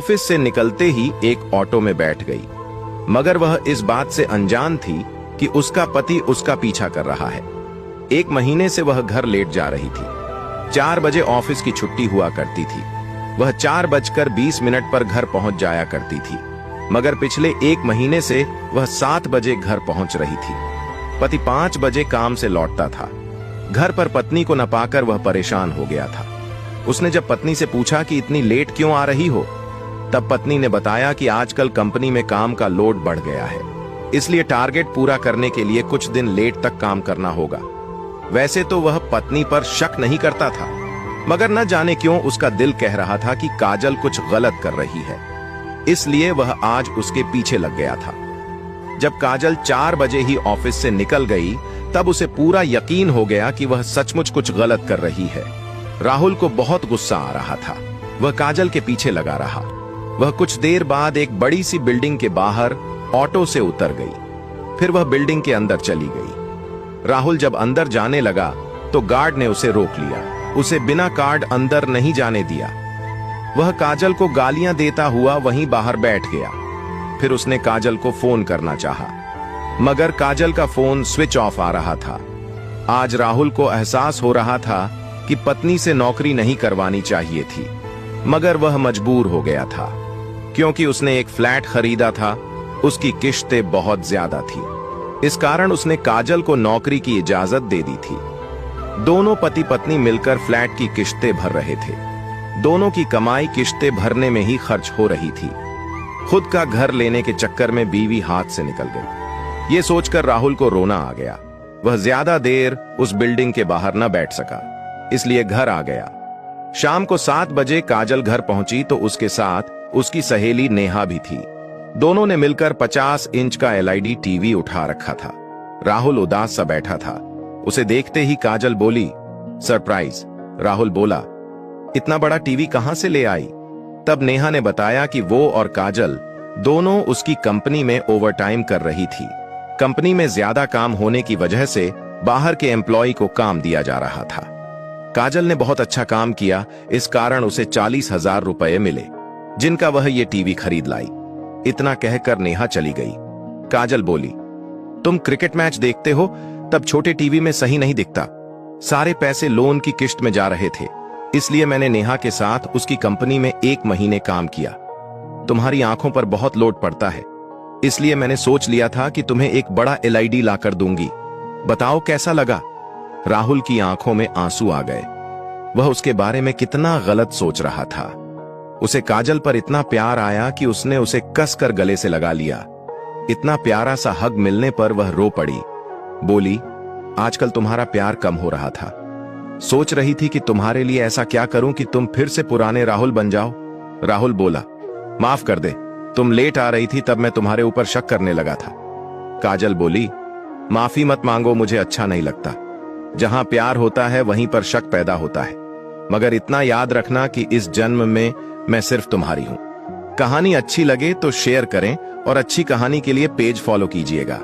Office से निकलते ही एक ऑटो में बैठ गई, मगर वह इस बात से अनजान थी कि उसका पति उसका पीछा कर रहा है। 1 महीने से वह घर लेट जा रही थी। 4 बजे ऑफिस की छुट्टी हुआ करती थी। वह 4:20 पर घर पहुंच जाया करती थी, मगर पिछले 1 महीने से वह 7 बजे घर पहुंच रही थी। पति 5 बजे काम से लौटता था। घर पर पत्नी को न पाकर वह परेशान हो गया था। उसने जब पत्नी से पूछा कि इतनी लेट क्यों आ रही हो, तब पत्नी ने बताया कि आजकल कंपनी में काम का लोड बढ़ गया है, इसलिए टारगेट पूरा करने के लिए कुछ दिन लेट तक काम करना होगा। वैसे तो वह पत्नी पर शक नहीं करता था, मगर न जाने क्यों उसका दिल कह रहा था कि काजल कुछ गलत कर रही है, इसलिए वह आज उसके पीछे लग गया था। जब काजल 4 बजे ही ऑफिस से निकल गई, तब उसे पूरा यकीन हो गया कि वह सचमुच कुछ गलत कर रही है। राहुल को बहुत गुस्सा आ रहा था। वह काजल के पीछे लगा रहा। वह कुछ देर बाद एक बड़ी सी बिल्डिंग के बाहर ऑटो से उतर गई। फिर वह बिल्डिंग के अंदर चली गई। राहुल जब अंदर जाने लगा तो गार्ड ने उसे रोक लिया। उसे बिना कार्ड अंदर नहीं जाने दिया। वह काजल को गालियां देता हुआ वहीं बाहर बैठ गया। फिर उसने काजल को फोन करना चाहा, मगर काजल का फोन स्विच ऑफ आ रहा था। आज राहुल को एहसास हो रहा था कि पत्नी से नौकरी नहीं करवानी चाहिए थी, मगर वह मजबूर हो गया था, क्योंकि उसने एक फ्लैट खरीदा था। उसकी किश्तें बहुत ज्यादा थी, इस कारण उसने काजल को नौकरी की इजाजत दे दी थी। दोनों पति पत्नी मिलकर फ्लैट की किश्तें भर रहे थे। दोनों की कमाई किश्तें भरने में ही खर्च हो रही थी। खुद का घर लेने के चक्कर में बीवी हाथ से निकल गई। ये सोचकर राहुल को रोना आ गया। वह ज्यादा देर उस बिल्डिंग के बाहर न बैठ सका, इसलिए घर आ गया। शाम को 7 बजे काजल घर पहुंची तो उसके साथ उसकी सहेली नेहा भी थी। दोनों ने मिलकर 50 इंच का LID टीवी उठा रखा था। राहुल उदास सा बैठा था। उसे देखते ही काजल बोली, सरप्राइज। राहुल बोला, इतना बड़ा टीवी कहां से ले आई? तब नेहा ने बताया कि वो और काजल दोनों उसकी कंपनी में ओवरटाइम कर रही थी। कंपनी में ज्यादा काम होने की वजह से बाहर के एम्प्लॉय को काम दिया जा रहा था। काजल ने बहुत अच्छा काम किया, इस कारण उसे 40,000 रुपए मिले, जिनका वह ये टीवी खरीद लाई। इतना कहकर नेहा चली गई। काजल बोली, तुम क्रिकेट मैच देखते हो तब छोटे टीवी में सही नहीं दिखता। सारे पैसे लोन की किश्त में जा रहे थे, इसलिए मैंने नेहा के साथ उसकी कंपनी में 1 महीने काम किया। तुम्हारी आंखों पर बहुत लोड पड़ता है, इसलिए मैंने सोच लिया था कि तुम्हें एक बड़ा LID लाकर दूंगी। बताओ कैसा लगा? राहुल की आंखों में आंसू आ गए। वह उसके बारे में कितना गलत सोच रहा था। उसे काजल पर इतना प्यार आया कि उसने उसे कसकर गले से लगा लिया। इतना प्यारा सा हग मिलने पर वह रो पड़ी। बोली, आजकल तुम्हारा प्यार कम हो रहा था। सोच रही थी कि तुम्हारे लिए ऐसा क्या करूं कि तुम फिर से पुराने राहुल बन जाओ। राहुल बोला, माफ कर दे, तुम लेट आ रही थी तब मैं तुम्हारे ऊपर शक करने लगा था। काजल बोली, माफी मत मांगो, मुझे अच्छा नहीं लगता। जहां प्यार होता है वहीं पर शक पैदा होता है, मगर इतना याद रखना कि इस जन्म में मैं सिर्फ तुम्हारी हूं। कहानी अच्छी लगे तो शेयर करें और अच्छी कहानी के लिए पेज फॉलो कीजिएगा।